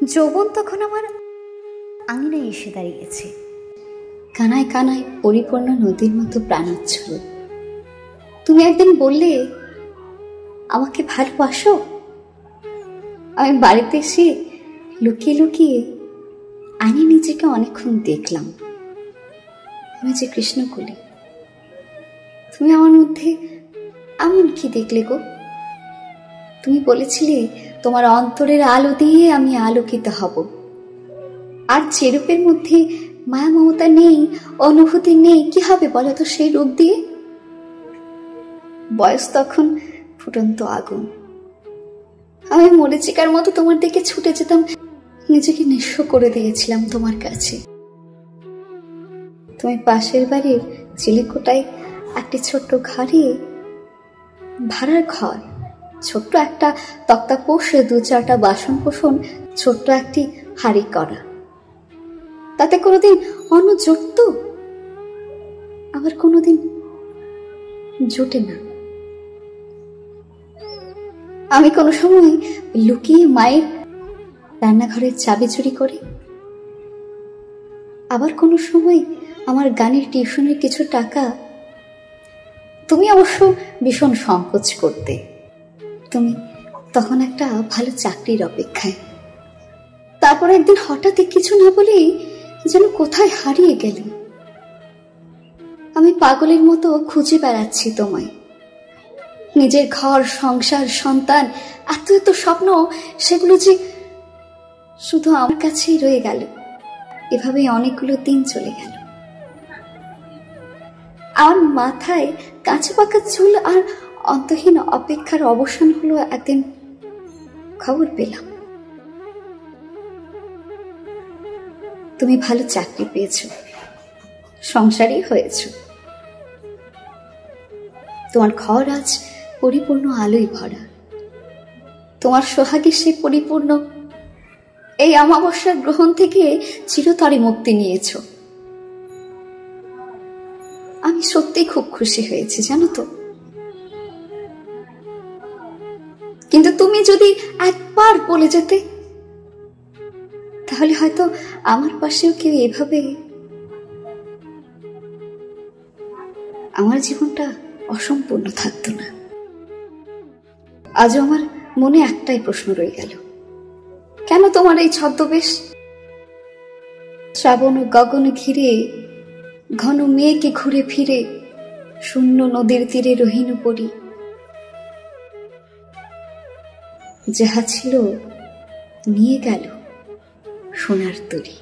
যৌবন তখন আমার আঙিনায় এসে দাঁড়িয়েছে, কানায় কানায় পরিপূর্ণ নদীর মতো প্রাণোচ্ছল। তুমি একদিন বললে আমাকে ভালোবাসো। আমি বাড়িতে এসে লুকিয়ে লুকিয়ে আয়নায় নিজেকে অনেকক্ষণ দেখলাম। আমি যে কৃষ্ণকলি। তুমি আমার মধ্যে এমন কি দেখলে গো? তুমি বলেছিলে তোমার অন্তরের আলো দিয়ে আমি আলোকিত হব। আর যে রূপের মধ্যে মায়া মমতা নেই, অনুভূতি নেই, কি হবে বলো তো সেই রূপ দিয়ে? বয়স তখন ফুটন্ত আগুন। আমি মরিচিকার মতো তোমার দিকে ছুটে যেতাম, নিজেকে নিঃস্ব করে দিয়েছিলাম তোমার কাছে। তুমি পাশের বাড়ির চিলেকোটায় একটি ছোট্ট ঘরে, ভাড়ার ঘর, ছোট্ট একটা তক্তাপোষ, 2-4টা বাসন কোসন, ছোট্ট একটি হাঁড়ি করা। তাতে কোনোদিন অন্ন জুটত? আবার কোনোদিন জোটে না। আমি কোনো সময় লুকিয়ে মায়ের রান্নাঘরের চাবি চুরি করি। আবার কোনো সময় আমার গানের টিউশনের কিছু টাকা। তুমি অবশ্য ভীষণ সংকোচ করতে। তুমি তখন একটা ভালো চাকরির অপেক্ষায়। তারপর একদিন হঠাৎ কিছু না বলেই যেন কোথায় হারিয়ে গেলে। আমি পাগলের মতো খুঁজে বেড়াচ্ছি তোমায়। নিজের ঘর, সংসার, সন্তান, এত এত স্বপ্ন, সেগুলো যে শুধু আমার কাছেই রয়ে গেল। এভাবেই অনেকগুলো দিন চলে গেল। আর মাথায় কাঁচা পাকা চুল আর অন্তহীন অপেক্ষার অবসান হলো একদিন খবর পেলাম তুমি ভালো চাকরি পেয়েছ, সংসারী হয়েছ। তোমার ঘর আজ পরিপূর্ণ আলোয় ভরা। তোমার সোহাগের সে পরিপূর্ণ এই অমাবস্যার গ্রহণ থেকে চিরতরে মুক্তি নিয়েছ। আমি সত্যি খুব খুশি হয়েছি, জানো তো। কিন্তু তুমি যদি একবার বলে যেতে, তাহলে হয়তো আমার পাশেও কেউ এভাবে, আমার জীবনটা অসম্পূর্ণ থাকতো না। আজও আমার মনে একটাই প্রশ্ন রয়ে গেল, কেন তোমার এই ছদ্মবেশ? শ্রাবণ ও গগন ঘিরে, ঘন মেঘে ঘুরে ফিরে, শূন্য নদীর তীরে রহিনু পড়ি। যাহা ছিল নিয়ে গেল সোনার তরী।